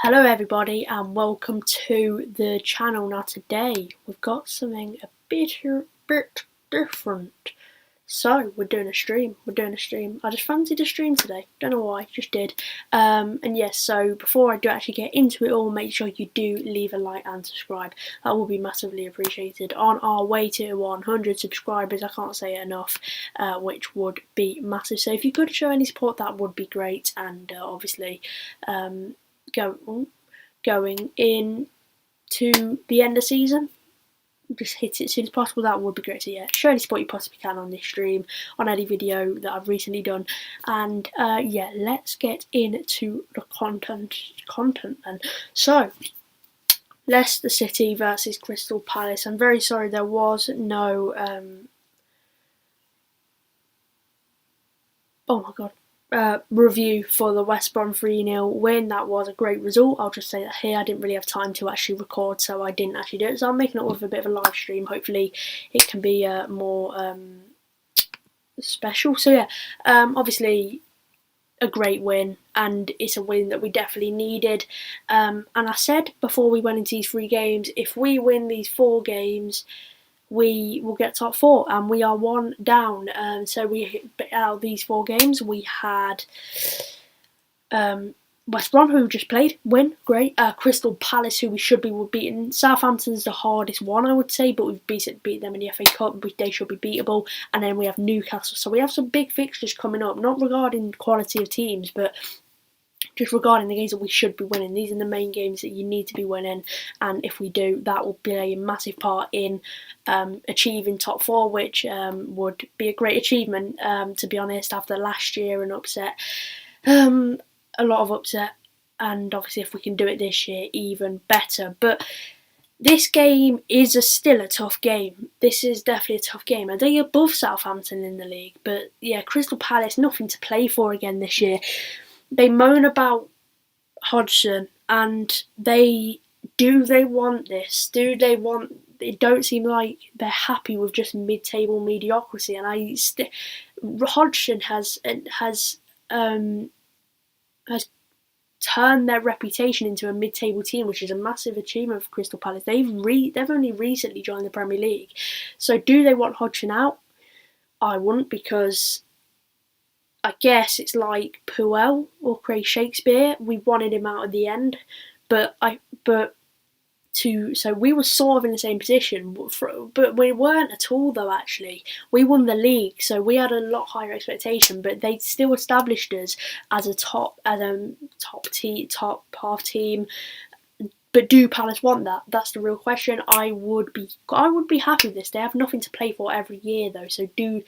Hello everybody and welcome to the channel. Now today we've got something a bit different. So we're doing a stream. I just fancied a stream today. Don't know why, just did. And yes, so before I do actually get into it all, make sure you do leave a like and subscribe. That will be massively appreciated. On our way to 100 subscribers, I can't say it enough, which would be massive. So if you could show any support, that would be great. And obviously, going in to the end of season, just hit it as soon as possible. That would be great. So yeah, show any support you possibly can on this stream, on any video that I've recently done. And yeah, let's get into the content then. So Leicester City versus Crystal Palace. I'm very sorry there was no oh my god, review for the West Brom 3-0 win. That was a great result. I'll just say that here. I didn't really have time to actually record, so I didn't actually do it. So I'm making it with a bit of a live stream. Hopefully it can be more special. So yeah, obviously a great win, and it's a win that we definitely needed. And I said before we went into these 3 games, if we win these 4 games, we will get top 4, and we are 1 down. So we out of these 4 games, we had West Brom, who just played, win, great. Crystal Palace, who we should be beaten. Southampton's the hardest one, I would say, but we've beat them in the FA Cup. They should be beatable. And then we have Newcastle. So we have some big fixtures coming up, not regarding quality of teams, but just regarding the games that we should be winning. These are the main games that you need to be winning, and if we do, that will play a massive part in achieving top 4, which would be a great achievement, to be honest, after last year and upset. A lot of upset, and obviously if we can do it this year, even better. But this game is still a tough game. This is definitely a tough game. Are they above Southampton in the league? But yeah, Crystal Palace, nothing to play for again this year. They moan about Hodgson, and they want this? Do they want? It don't seem like they're happy with just mid-table mediocrity. And Hodgson has turned their reputation into a mid-table team, which is a massive achievement for Crystal Palace. They've only recently joined the Premier League. So do they want Hodgson out? I wouldn't, because I guess it's like Puel or Craig Shakespeare. We wanted him out at the end, so we were sort of in the same position, but we weren't at all though. Actually, we won the league, so we had a lot higher expectation. But they still established us as a top half team. But do Palace want that? That's the real question. I would be happy with this. They have nothing to play for every year though. So do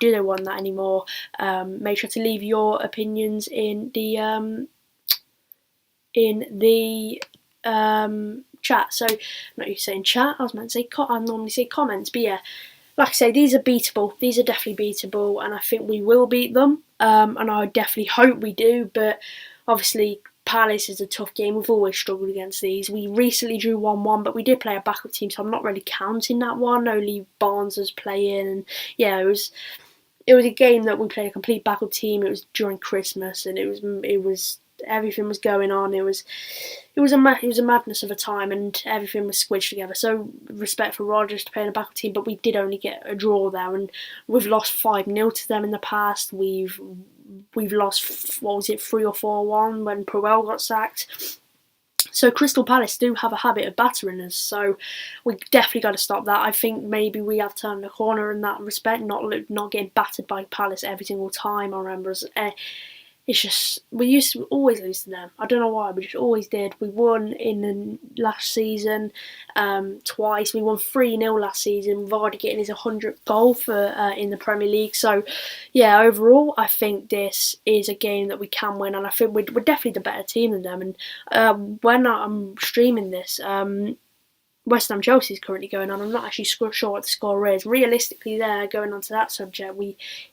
they want that anymore? Make sure to leave your opinions in the chat. So I'm not used to saying chat. I was meant to say I normally say comments. But yeah, like I say, these are beatable. These are definitely beatable, and I think we will beat them. And I definitely hope we do. But obviously, Palace is a tough game. We've always struggled against these. We recently drew 1-1, but we did play a backup team, so I'm not really counting that one. Only Barnes was playing, and yeah, it was a game that we played a complete backup team. It was during Christmas, and it was everything was going on. It was a madness of a time, and everything was squished together. So respect for Rodgers to play in a backup team, but we did only get a draw there, and we've lost 5-0 to them in the past. We've lost, what was it, 3 or 4-1 when Puel got sacked. So Crystal Palace do have a habit of battering us, so we definitely got to stop that. I think maybe we have turned the corner in that respect, not getting battered by Palace every single time. I remember it's just, we used to always lose to them. I don't know why, we just always did. We won in the last season twice. We won 3-0 last season. Vardy getting his 100th goal in the Premier League. So yeah, overall, I think this is a game that we can win, and I think we're definitely the better team than them. And when I'm streaming this, West Ham Chelsea is currently going on. I'm not actually sure what the score is. Realistically, there, going on to that subject,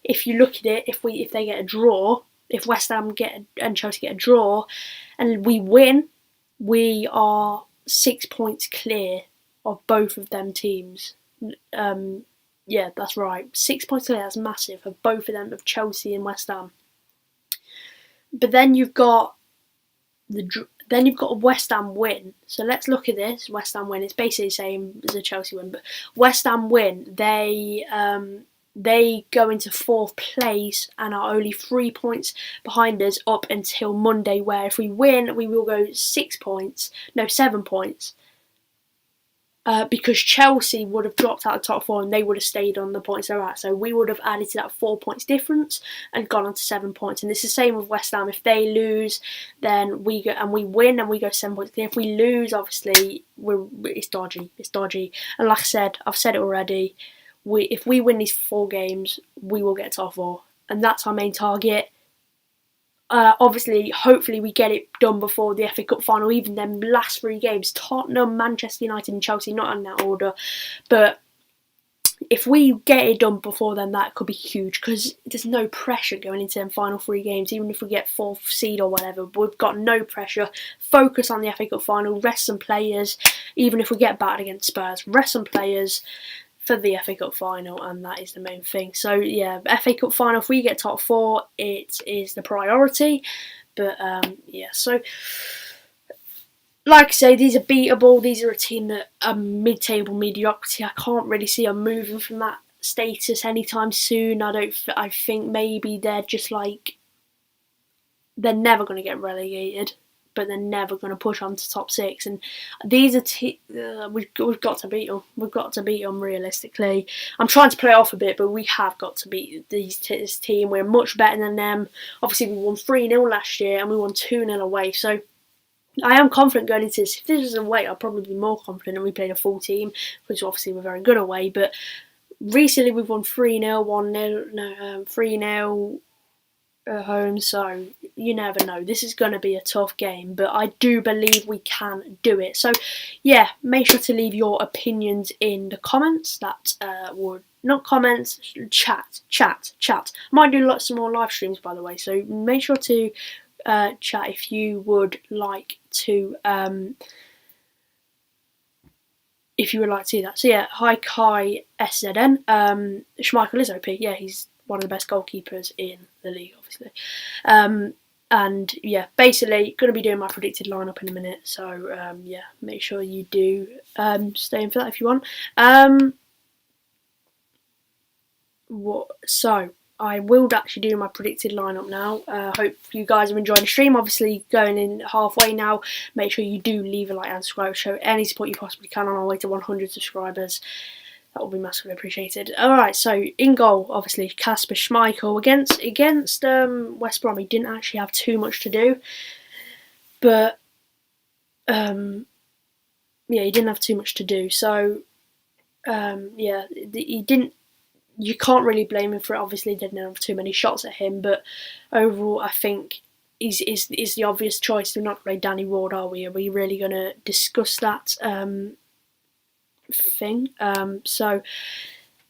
if you look at it, if they get a draw, if West Ham and Chelsea get a draw, and we win, we are 6 points clear of both of them teams. Yeah, that's right. 6 points clear. That's massive of both of them, of Chelsea and West Ham. But then you've got the Then you've got a West Ham win. So let's look at this. West Ham win. It's basically the same as a Chelsea win, but West Ham win. They go into 4th place and are only 3 points behind us up until Monday, where if we win, we will go 7 points. Because Chelsea would have dropped out of the top 4 and they would have stayed on the points they're at. So we would have added to that 4 points difference and gone on to 7 points. And it's the same with West Ham. If they lose, then we go and we win and we go 7 points. If we lose, obviously, it's dodgy. It's dodgy. And like I said, I've said it already. If we win these 4 games, we will get top 4. And that's our main target. Obviously, hopefully we get it done before the FA Cup final, even them last 3 games. Tottenham, Manchester United and Chelsea, not in that order. But if we get it done before then, that could be huge, because there's no pressure going into them final 3 games. Even if we get 4th seed or whatever, we've got no pressure. Focus on the FA Cup final, rest some players. Even if we get battered against Spurs, rest some players for the FA Cup final, and that is the main thing. So yeah, FA Cup final, if we get top 4, it is the priority. But yeah, so like I say, these are beatable. These are a team that are mid-table mediocrity. I can't really see them moving from that status anytime soon. I think maybe they're just like, they're never going to get relegated, but they're never going to push on to top 6. And these are we've got to beat them. We've got to beat them realistically. I'm trying to play off a bit, but we have got to beat this team. We're much better than them. Obviously, we won 3-0 last year and we won 2-0 away. So I am confident going into this. If this was away, I'd probably be more confident and we played a full team, because obviously we're very good away. But recently we've won 3-0, 1-0, 3-0 at home, so you never know. This is going to be a tough game, but I do believe we can do it. So yeah, make sure to leave your opinions in the comments. That would not comments, chat. I might do lots more live streams, by the way, so make sure to chat if you would like to do that. So yeah, hi Kai SZN. Schmeichel is OP. Yeah, he's one of the best goalkeepers in the league, obviously. And yeah, basically going to be doing my predicted lineup in a minute. So yeah, make sure you do stay in for that if you want. So I will actually do my predicted lineup now. Hope you guys are enjoying the stream. Obviously, going in halfway now. Make sure you do leave a like and subscribe. Show any support you possibly can on our way to 100 subscribers. That will be massively appreciated. Alright, so in goal, obviously, Kasper Schmeichel. Against West Brom, he didn't actually have too much to do. But, yeah, he didn't have too much to do. So, yeah, he didn't. You can't really blame him for it. Obviously, didn't have too many shots at him. But overall, I think he's the obvious choice. We're not going to play Danny Ward, are we? Are we really going to discuss that thing? So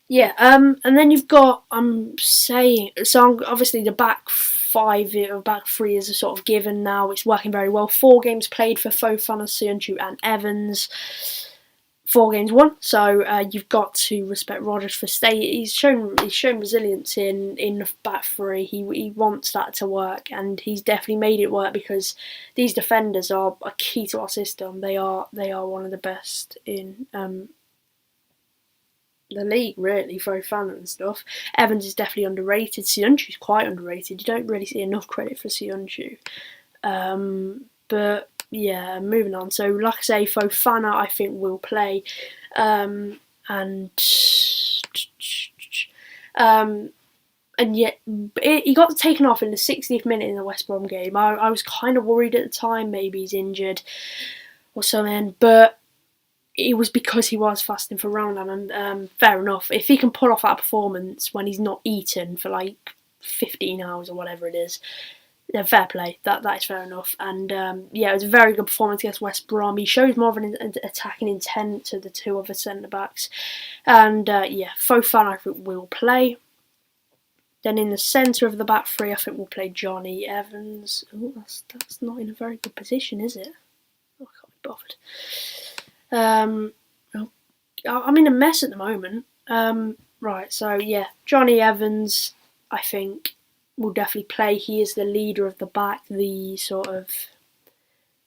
yeah, and then you've got obviously the back 5 or back 3 is a sort of given now. It's working very well. 4 games played for Fofana, Söyüncü and Evans. 4 games won. So you've got to respect Rodgers for staying. He's shown resilience in the back 3. He wants that to work, and he's definitely made it work, because these defenders are a key to our system. They are one of the best in the league, really, Fofana and stuff. Evans is definitely underrated. Söyüncü is quite underrated. You don't really see enough credit for Söyüncü. But yeah, moving on. So, like I say, Fofana, I think, will play. And yet, he got taken off in the 60th minute in the West Brom game. I was kind of worried at the time, maybe he's injured or something. But it was because he was fasting for Ramadan, and fair enough. If he can pull off that performance when he's not eaten for like 15 hours or whatever it is, then fair play. That is fair enough. And yeah, it was a very good performance against West Brom. He shows more of an attacking intent to the 2 other centre backs. And yeah, Fofana, I think, will play. Then in the centre of the back 3, I think we'll play Johnny Evans. Oh, that's not in a very good position, is it? Oh, I can't be bothered. I'm in a mess at the moment. Right, so yeah, Johnny Evans, I think, will definitely play. He is the leader of the back, the sort of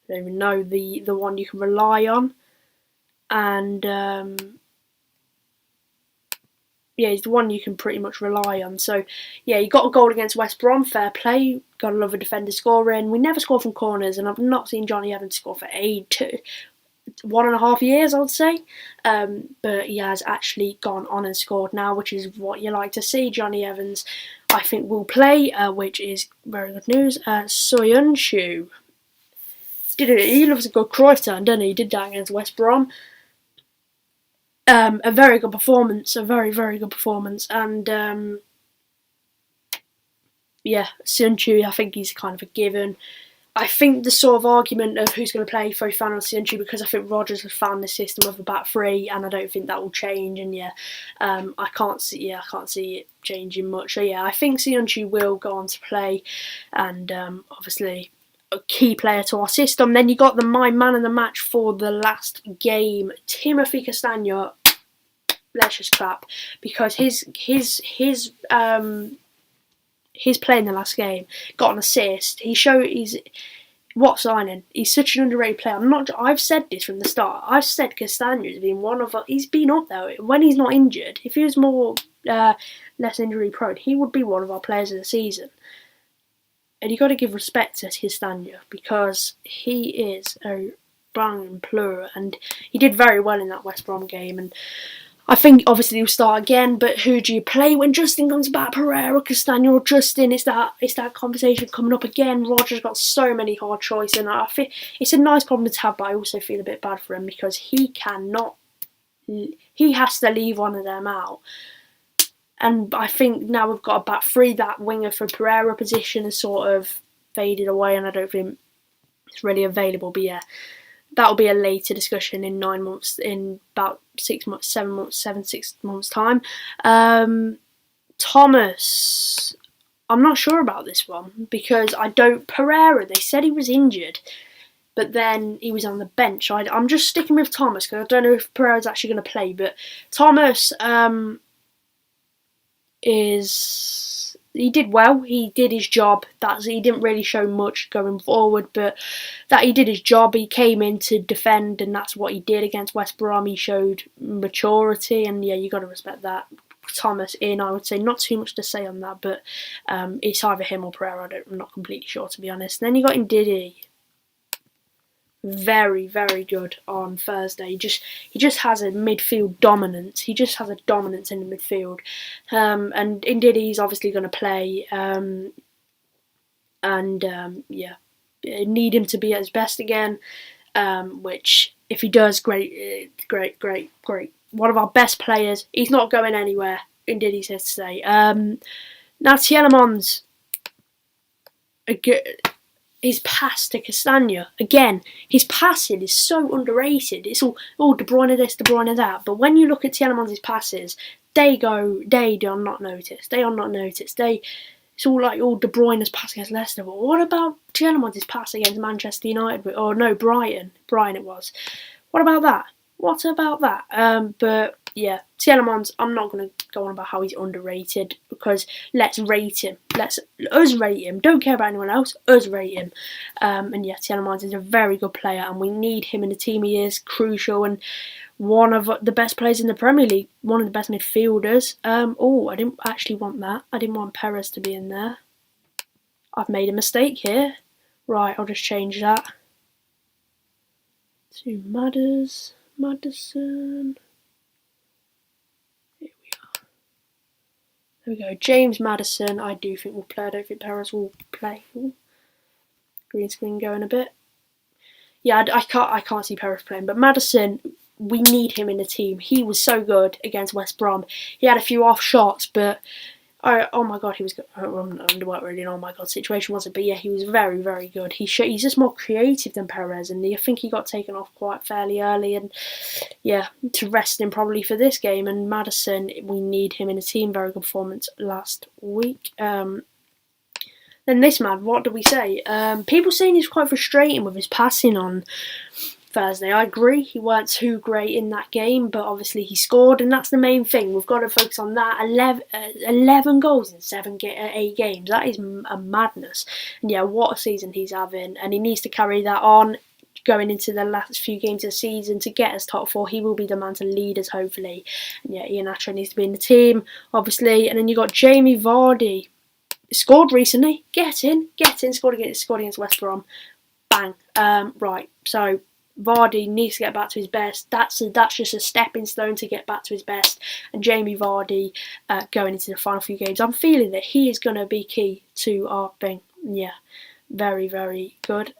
I don't even know, the one you can rely on. And yeah, he's the one you can pretty much rely on. So yeah, he got a goal against West Brom, fair play. Got to love a defender scoring. We never score from corners, and I've not seen Johnny Evans score for 1.5 years, I would say. But he has actually gone on and scored now, which is what you like to see. Johnny Evans, I think, will play, which is very good news. Soyuncu. He loves a good Cruyff turn, doesn't he? He did that against West Brom. A very good performance, a very, very good performance. And yeah, Soyuncu, I think he's kind of a given. I think the sort of argument of who's going to play Fofana or Soyuncu, because I think Rodgers has found the system of a back three, and I don't think that will change. And yeah, I can't see it changing much. So yeah, I think Soyuncu will go on to play, and obviously a key player to our system. Then you got my man of the match for the last game, Timothy Castagna. Let's just clap, because his play in the last game, got an assist. What signing? He's such an underrated player. I've said this from the start. I've said Castagna's been he's been up there when he's not injured. If he was more less injury prone, he would be one of our players of the season. And you got to give respect to Castagna, because he is a bang plur, and he did very well in that West Brom game. And I think obviously he'll start again, but who do you play when Justin comes back? Pereira, Castagna, or Justin? It's that conversation coming up again. Rodgers got so many hard choices, and I think it's a nice problem to have, but I also feel a bit bad for him, because he has to leave one of them out. And I think now we've got a back three, that winger for Pereira position has sort of faded away, and I don't think it's really available. But yeah, that'll be a later discussion in 9 months, in about 6 months, 6 months time. Thomas, I'm not sure about this one, because Pereira, they said he was injured, but then he was on the bench. I'm just sticking with Thomas, because I don't know if Pereira's actually going to play. But Thomas, he did well. He did his job. He didn't really show much going forward, but that he did his job. He came in to defend, and that's what he did against West Brom. He showed maturity, and yeah, you got to respect that. Thomas in, I would say, not too much to say on that, but it's either him or Pereira. I'm not completely sure, to be honest. And then you got Ndidi. Very, very good on Thursday. He just has a midfield dominance. He just has a dominance in the midfield. And Ndidi's obviously going to play. Yeah, need him to be at his best again. Which, if he does, great. One of our best players. He's not going anywhere. Ndidi's here to stay. Now Tielemans. His pass to Castagna, again, his passing is so underrated. It's all De Bruyne this, De Bruyne that. But when you look at Tielemans' passes, they are not noticed. It's all like all De Bruyne's pass against Leicester. But what about Tielemans' pass against Manchester United? Or no, Brighton it was. What about that? But yeah, Tielemans, I'm not going to go on about how he's underrated, because let's rate him. Us rate him. Don't care about anyone else. Us rate him. And yeah, Tielemans is a very good player, and we need him in the team. He is crucial, and one of the best players in the Premier League. One of the best midfielders. I didn't actually want that. I didn't want Perez to be in there. I've made a mistake here. Right, I'll just change that to Maddison. Here we are. There we go. James Maddison, I do think will play. I don't think Perez will play. Ooh. Green screen going a bit. Yeah, I can't see Perez playing. But Maddison, we need him in the team. He was so good against West Brom. He had a few off shots, but oh my god, he was good. What really an oh my god situation was it? But yeah, he was very, very good. He's just more creative than Perez, and I think he got taken off quite fairly early. And yeah, to rest him probably for this game. And Maddison, we need him in the team. Very good performance last week. Then this man, what do we say? People saying he's quite frustrating with his passing on Thursday. I agree, he weren't too great in that game, but obviously he scored, and that's the main thing. We've got to focus on that. 11 goals in 8 games. That is a madness. And yeah, what a season he's having, and he needs to carry that on. going into the last few games of the season to get us top 4. He will be the man to lead us, hopefully. And yeah, Iheanacho needs to be in the team, obviously. And then you got Jamie Vardy. Scored recently. Get in. Scored against West Brom. Bang. Right. So Vardy needs to get back to his best. That's just a stepping stone to get back to his best. And Jamie Vardy going into the final few games, I'm feeling that he is going to be key to our thing. Yeah, very, very good.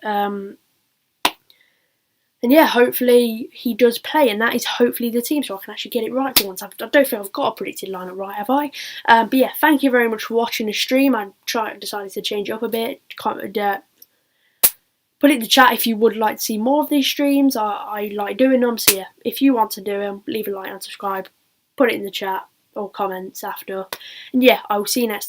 And yeah, hopefully he does play, and that is hopefully the team, so I can actually get it right for once. I don't think I've got a predicted lineup right, have I? But yeah, thank you very much for watching the stream. I decided to change it up a bit. Put it in the chat if you would like to see more of these streams. I like doing them, so yeah, if you want to do them, leave a like and subscribe. Put it in the chat or comments after. And yeah, I will see you next time.